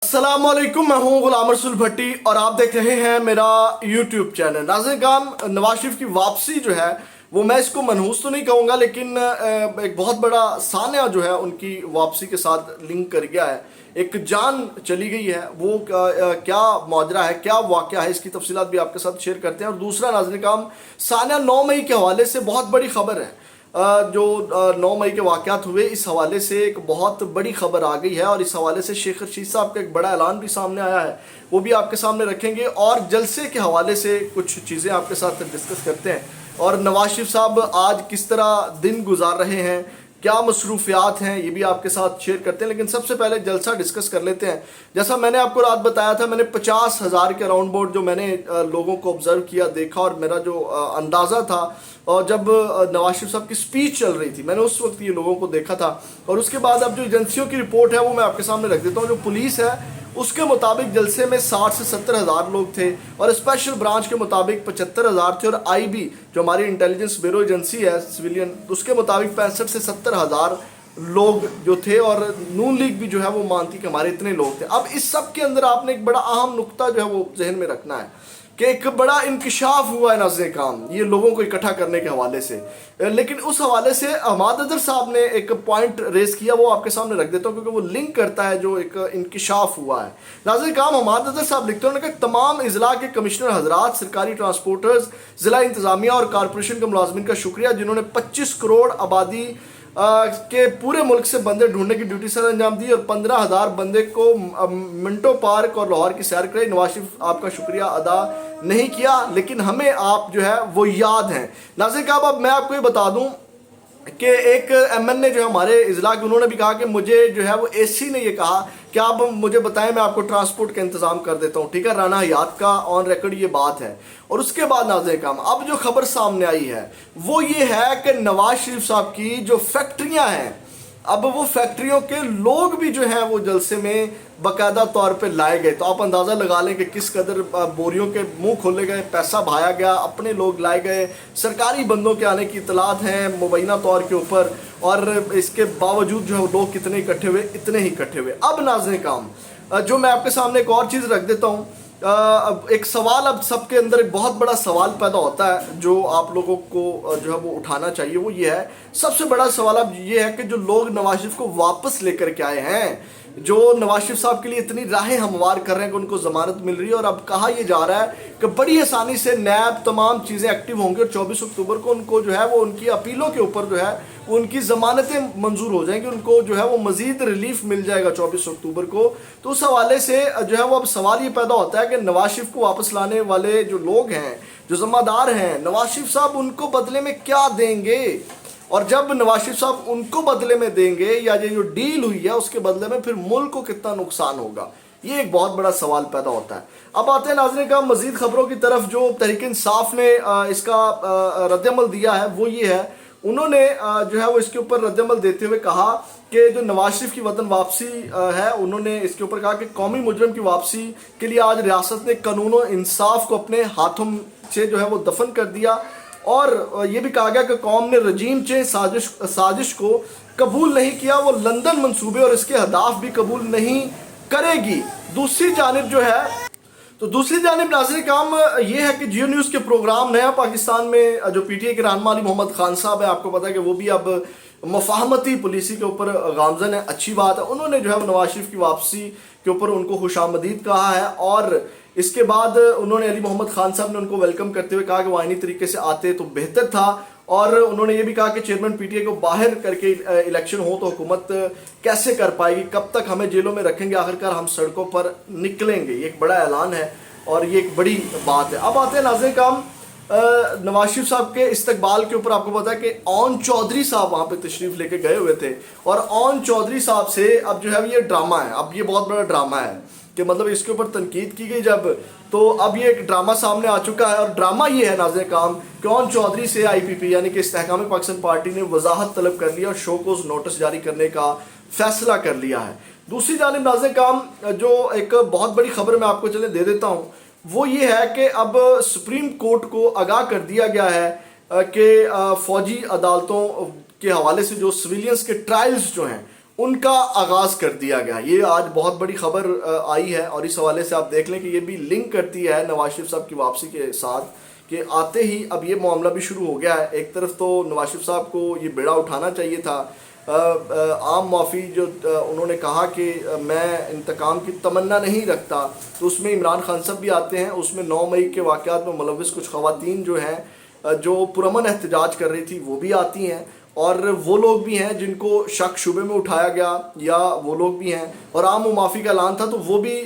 अस्सलाम वालेकुम, मैं हूं गुलाम रसूल भट्टी और आप देख रहे हैं मेरा यूट्यूब चैनल। नाज़रीन काम, नवाज शरीफ की वापसी जो है वो मैं इसको मनहूस तो नहीं कहूँगा, लेकिन एक बहुत बड़ा सान्या जो है उनकी वापसी के साथ लिंक कर गया है। एक जान चली गई है, वो क्या माजरा है, क्या वाक़या है, इसकी तफसीलात भी आपके साथ शेयर करते हैं। और दूसरा नाज़रीन काम, सान्या 9 मई के हवाले से बहुत बड़ी खबर है। जो 9 मई के वाक़यात हुए, इस हवाले से एक बहुत बड़ी खबर आ गई है और इस हवाले से शेख रशीद साहब का एक बड़ा ऐलान भी सामने आया है, वो भी आपके सामने रखेंगे। और जलसे के हवाले से कुछ चीज़ें आपके साथ डिस्कस करते हैं और नवाज शरीफ साहब आज किस तरह दिन गुजार रहे हैं, क्या मसरूफियात हैं, ये भी आपके साथ शेयर करते हैं। लेकिन सबसे पहले जलसा डिस्कस कर लेते हैं। जैसा मैंने आपको रात बताया था, मैंने 50,000 के अराउंड बोर्ड जो मैंने लोगों को ऑब्जर्व किया, देखा, और मेरा जो अंदाज़ा था, और जब नवाज शरीफ साहब की स्पीच चल रही थी मैंने उस वक्त ये लोगों को देखा था। और उसके बाद अब जो एजेंसियों की रिपोर्ट है वो मैं आपके सामने रख देता हूँ। जो पुलिस है उसके मुताबिक जलसे में 60 से 70 हज़ार लोग थे, और स्पेशल ब्रांच के मुताबिक 75 हज़ार थे, और आईबी जो हमारी इंटेलिजेंस ब्यूरो एजेंसी है सिविलियन, उसके मुताबिक 65 से 70 हज़ार लोग जो थे, और नून लीग भी जो है वो मानती कि हमारे इतने लोग थे। अब इस सब के अंदर आपने एक बड़ा अहम नुक्ता जो है वो जहन में रखना है कि एक बड़ा इंकशाफ हुआ है नाज़रीन काम, ये लोगों को इकट्ठा करने के हवाले से। लेकिन उस हवाले से हमाद अदर साहब ने एक पॉइंट रेस किया, वो आपके सामने रख देता हूँ क्योंकि वो लिंक करता है जो एक इंकशाफ हुआ है। नाज़रीन काम, हमाद अदर साहब लिखते हैं कि तमाम इजला के कमिश्नर हजरात, सरकारी ट्रांसपोर्टर्स, ज़िला इंतज़ामिया और कॉरपोरेशन के मुलाजमिन का शुक्रिया, जिन्होंने 25 करोड़ आबादी के पूरे मुल्क से बंदे ढूंढने की ड्यूटी सर अंजाम दी और 15,000 बंदे को मिंटो पार्क और लाहौर की सैर कराई। नवाज शरीफ आपका शुक्रिया अदा नहीं किया, लेकिन हमें आप जो है वो याद हैं। नाज़रीन साहब, अब मैं आपको ये बता दूं कि एक एमएनए जो हमारे इजला के, उन्होंने भी कहा कि मुझे जो है वो एसी ने ये कहा कि आप मुझे बताएं, मैं आपको ट्रांसपोर्ट का इंतजाम कर देता हूँ। ठीक है, राना हयात का ऑन रिकॉर्ड ये बात है। और उसके बाद नाज़रीन काम, अब जो खबर सामने आई है वो ये है कि नवाज शरीफ साहब की जो फैक्ट्रियाँ हैं, अब वो फैक्ट्रियों के लोग भी जो हैं वो जलसे में बाकायदा तौर पे लाए गए। तो आप अंदाज़ा लगा लें कि किस कदर बोरियों के मुंह खोले गए, पैसा भाया गया, अपने लोग लाए गए, सरकारी बंदों के आने की इतलात हैं मुबैना तौर के ऊपर, और इसके बावजूद जो है लोग कितने इकट्ठे हुए, इतने ही इकट्ठे हुए। अब नाज़रीन काम, जो मैं आपके सामने एक और चीज़ रख देता हूँ, एक सवाल अब सबके अंदर एक बहुत बड़ा सवाल पैदा होता है जो आप लोगों को जो है वो उठाना चाहिए। वो ये है, सबसे बड़ा सवाल अब ये है कि जो लोग नवाज शरीफ को वापस लेकर के आए हैं, जो नवाज शरीफ साहब के लिए इतनी राहें हमवार कर रहे हैं कि उनको ज़मानत मिल रही है, और अब कहा यह जा रहा है कि बड़ी आसानी से नैब तमाम चीज़ें एक्टिव होंगी और 24 अक्टूबर को उनको जो है वो उनकी अपीलों के ऊपर जो है उनकी ज़मानतें मंजूर हो जाएंगी, उनको जो है वो मज़ीद रिलीफ मिल जाएगा 24 अक्टूबर को। तो उस हवाले से जो है वो अब सवाल ये पैदा होता है कि नवाज शरीफ को वापस लाने वाले जो लोग हैं, जो ज़िम्मेदार हैं, नवाज शरीफ साहब उनको बदले में क्या देंगे, और जब नवाज शरीफ साहब उनको बदले में देंगे या ये जो डील हुई है उसके बदले में फिर मुल्क को कितना नुकसान होगा, ये एक बहुत बड़ा सवाल पैदा होता है। अब आते हैं नाज़रीन का मज़ीद खबरों की तरफ। जो तहरीक इंसाफ ने इसका रद्दअमल दिया है वो ये है, उन्होंने जो है वो इसके ऊपर रद्दअमल देते हुए कहा कि जो नवाज शरीफ की वतन वापसी है, उन्होंने इसके ऊपर कहा कि कौमी मुजरिम की वापसी के लिए आज रियासत ने कानून और इंसाफ को अपने हाथों से जो है वो दफन कर दिया, और ये भी कहा गया कि कौम ने रजीम चेंज साजिश को कबूल नहीं किया, वो लंदन मंसूबे और इसके अहदाफ भी कबूल नहीं करेगी। दूसरी जानिब जो है, तो दूसरी जानिब नाज़रीन काम ये है कि जियो न्यूज़ के प्रोग्राम नया पाकिस्तान में जो पीटीआई के रहनुमा अली मोहम्मद खान साहब है, आपको पता है कि वो भी अब मुफाहमती पॉलिसी के ऊपर गामजन है, अच्छी बात है। उन्होंने जो है नवाज शरीफ की वापसी के ऊपर उनको खुशामदीद कहा है, और इसके बाद उन्होंने अली मोहम्मद खान साहब ने उनको वेलकम करते हुए कहा कि वो आईनी तरीके से आते तो बेहतर था, और उन्होंने ये भी कहा कि चेयरमैन पीटीआई को बाहर करके इलेक्शन हो तो हुकूमत कैसे कर पाएगी, कब तक हमें जेलों में रखेंगे, आखिरकार हम सड़कों पर निकलेंगे। ये एक बड़ा ऐलान है और ये एक बड़ी बात है। अब आते हैं नाज़रीन काम नवाज शरीफ साहब के इस्तकबाल के ऊपर। आपको पता है कि ओन चौधरी साहब वहाँ पे तशरीफ़ लेके गए हुए थे, और ओन चौधरी साहब से अब जो है ये ड्रामा है, अब ये बहुत बड़ा ड्रामा है कि मतलब इसके ऊपर तनकीद की गई जब, तो अब ये एक ड्रामा सामने आ चुका है। और ड्रामा ये है नाज़रीन काम कि ओन चौधरी से आईपीपी यानी कि इस्तेहकाम पाकिस्तान पार्टी ने वजाहत तलब कर लिया और शोकोज नोटिस जारी करने का फैसला कर लिया है। दूसरी जानिब नाज़रीन काम, जो एक बहुत बड़ी खबर मैं आपको चले दे देता हूँ, वो ये है कि अब सुप्रीम कोर्ट को आगाह कर दिया गया है कि फ़ौजी अदालतों के हवाले से जो सिविलियंस के ट्रायल्स जो हैं ان کا آغاز کر دیا گیا. یہ آج بہت بڑی خبر آئی ہے اور اس حوالے سے آپ دیکھ لیں کہ یہ بھی لنک کرتی ہے نواز شریف صاحب کی واپسی کے ساتھ کہ آتے ہی اب یہ معاملہ بھی شروع ہو گیا ہے. ایک طرف تو نواز شریف صاحب کو یہ بیڑا اٹھانا چاہیے تھا. عام معافی جو انہوں نے کہا کہ میں انتقام کی تمنا نہیں رکھتا، تو اس میں عمران خان صاحب بھی آتے ہیں. اس میں 9 مئی کے واقعات میں ملوث کچھ خواتین جو ہیں جو پرامن احتجاج کر رہی تھی وہ بھی آتی ہیں، اور وہ لوگ بھی ہیں جن کو شک شبے میں اٹھایا گیا یا وہ لوگ بھی ہیں. اور عام معافی کا اعلان تھا تو وہ بھی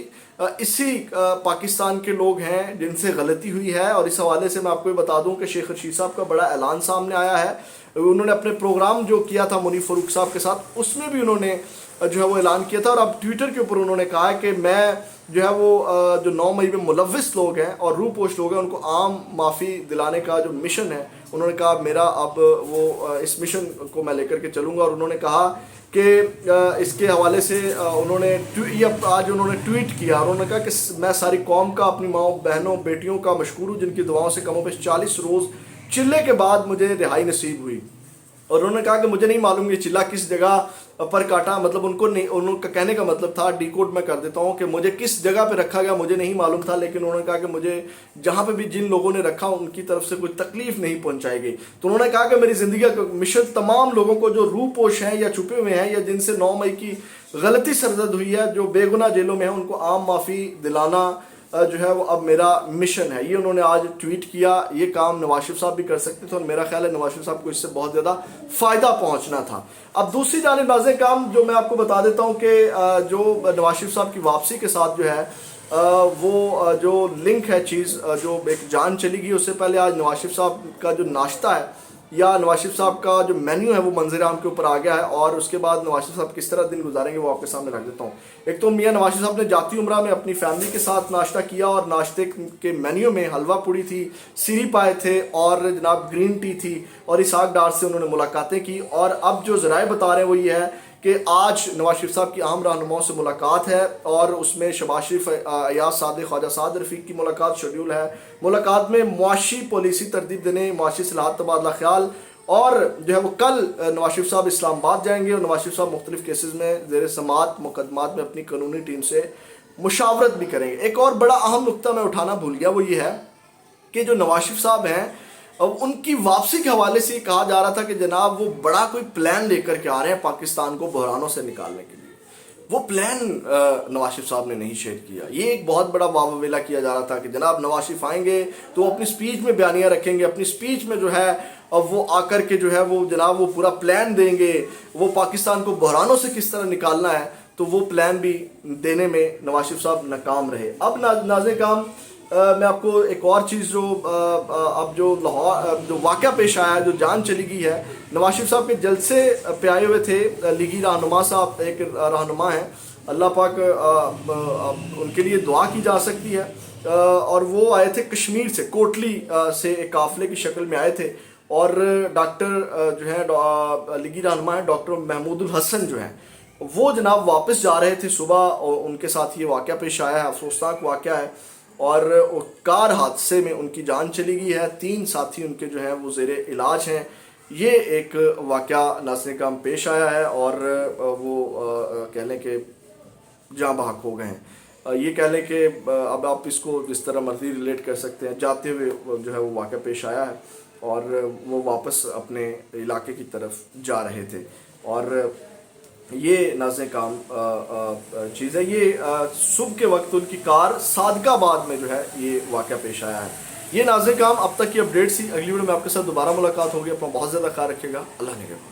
اسی پاکستان کے لوگ ہیں جن سے غلطی ہوئی ہے. اور اس حوالے سے میں آپ کو یہ بتا دوں کہ شیخ رشید صاحب کا بڑا اعلان سامنے آیا ہے. انہوں نے اپنے پروگرام جو کیا تھا منیر فاروق صاحب کے ساتھ، اس میں بھی انہوں نے جو ہے وہ اعلان کیا تھا. اور اب ٹویٹر کے اوپر انہوں نے کہا ہے کہ میں جو ہے وہ جو 9 مئی میں ملوث لوگ ہیں اور روح پوش لوگ ہیں ان کو عام معافی دلانے کا جو مشن ہے، انہوں نے کہا میرا اب وہ اس مشن کو میں لے کر کے چلوں گا. اور انہوں نے کہا کہ اس کے حوالے سے انہوں نے آج انہوں نے ٹویٹ کیا اور انہوں نے کہا کہ میں ساری قوم کا، اپنی ماؤں بہنوں بیٹیوں کا مشکور ہوں جن کی دعاؤں سے کم و بیش 40 روز چلے کے بعد مجھے رہائی نصیب ہوئی. اور انہوں نے کہا کہ مجھے نہیں معلوم یہ چلہ کس جگہ پر کاٹا، مطلب ان کو نہیں، انہوں کا کہنے کا مطلب تھا، ڈی کوڈ میں کر دیتا ہوں، کہ مجھے کس جگہ پہ رکھا گیا مجھے نہیں معلوم تھا، لیکن انہوں نے کہا کہ مجھے جہاں پہ بھی جن لوگوں نے رکھا ان کی طرف سے کوئی تکلیف نہیں پہنچائی گئی. تو انہوں نے کہا کہ میری زندگی کا مشن تمام لوگوں کو جو روح پوش ہیں یا چھپے ہوئے ہیں یا جن سے 9 مئی کی غلطی سرزد ہوئی ہے، جو بے گناہ جیلوں میں ہیں، ان کو عام معافی دلانا جو ہے وہ اب میرا مشن ہے. یہ انہوں نے آج ٹویٹ کیا. یہ کام نواز شریف صاحب بھی کر سکتے تھے اور میرا خیال ہے نواز شریف صاحب کو اس سے بہت زیادہ فائدہ پہنچنا تھا. اب دوسری جانب ناظرین کام جو میں آپ کو بتا دیتا ہوں کہ جو نواز شریف صاحب کی واپسی کے ساتھ جو ہے وہ جو لنک ہے چیز جو ایک جان چلی گئی، اس سے پہلے آج نواز شریف صاحب کا جو ناشتہ ہے یا نواز شریف صاحب کا جو مینیو ہے وہ منظر عام کے اوپر آ گیا ہے. اور اس کے بعد نواز شریف صاحب کس طرح دن گزاریں گے وہ آپ کے سامنے رکھ دیتا ہوں. ایک تو میاں نواز شریف صاحب نے جاتی عمرہ میں اپنی فیملی کے ساتھ ناشتہ کیا اور ناشتے کے مینیو میں حلوہ پوڑی تھی، سیری پائے تھے اور جناب گرین ٹی تھی، اور اسحاق ڈار سے انہوں نے ملاقاتیں کی. اور اب جو ذرائع بتا رہے ہیں وہ یہ ہے کہ آج نواز شریف صاحب کی اہم رہنماؤں سے ملاقات ہے اور اس میں شہباز شریف، ایاز صادق، خواجہ سعد رفیق کی ملاقات شیڈول ہے. ملاقات میں معاشی پالیسی ترتیب دینے، معاشی اصلاحات، تبادلہ خیال، اور جو ہے وہ کل نواز شریف صاحب اسلام آباد جائیں گے اور نواز شریف صاحب مختلف کیسز میں زیر سماعت مقدمات میں اپنی قانونی ٹیم سے مشاورت بھی کریں گے. ایک اور بڑا اہم نقطہ میں اٹھانا بھول گیا، وہ یہ ہے کہ جو نواز شریف صاحب ہیں ان کی واپسی کے حوالے سے یہ کہا جا رہا تھا کہ جناب وہ بڑا کوئی پلان لے کر کے آ رہے ہیں پاکستان کو بحرانوں سے نکالنے کے لیے. وہ پلان نواز شریف صاحب نے نہیں شیئر کیا. یہ ایک بہت بڑا واو ویلا کیا جا رہا تھا کہ جناب نواز شریف آئیں گے تو وہ اپنی سپیچ میں بیانیہ رکھیں گے، اپنی سپیچ میں جو ہے وہ آ کر کے جو ہے وہ جناب وہ پورا پلان دیں گے، وہ پاکستان کو بحرانوں سے کس طرح نکالنا ہے. تو وہ پلان بھی دینے میں نواز شریف صاحب ناکام رہے. اب ناظرین کرام میں آپ کو ایک اور چیز جو اب جو لاہور جو واقعہ پیش آیا ہے، جو جان چلی گئی ہے، نواز شریف صاحب کے جلسے پہ آئے ہوئے تھے لیگی رہنما صاحب، ایک رہنما ہیں، اللہ پاک ان کے لیے دعا کی جا سکتی ہے. اور وہ آئے تھے کشمیر سے، کوٹلی سے ایک قافلے کی شکل میں آئے تھے. اور ڈاکٹر جو ہے لیگی رہنما ہیں ڈاکٹر محمود الحسن جو ہیں وہ جناب واپس جا رہے تھے صبح، اور ان کے ساتھ یہ واقعہ پیش آیا ہے، افسوسناک واقعہ ہے. اور کار حادثے میں ان کی جان چلی گئی ہے. 3 ساتھی ان کے جو ہیں وہ زیر علاج ہیں. یہ ایک واقعہ ناظرین کرام پیش آیا ہے اور وہ کہہ لیں کہ جاں بحق ہو گئے ہیں. یہ کہہ لیں کہ اب آپ اس کو جس طرح مرضی ریلیٹ کر سکتے ہیں. جاتے ہوئے جو ہے وہ واقعہ پیش آیا ہے اور وہ واپس اپنے علاقے کی طرف جا رہے تھے. اور یہ ناظرین کرام چیز ہے. یہ صبح کے وقت ان کی کار صادق آباد میں جو ہے یہ واقعہ پیش آیا ہے. یہ ناظرین کرام اب تک کی اپڈیٹ سی. اگلی ویڈیو میں آپ کے ساتھ دوبارہ ملاقات ہوگی. اپنا بہت زیادہ خیال رکھیے گا. اللہ نگہبان.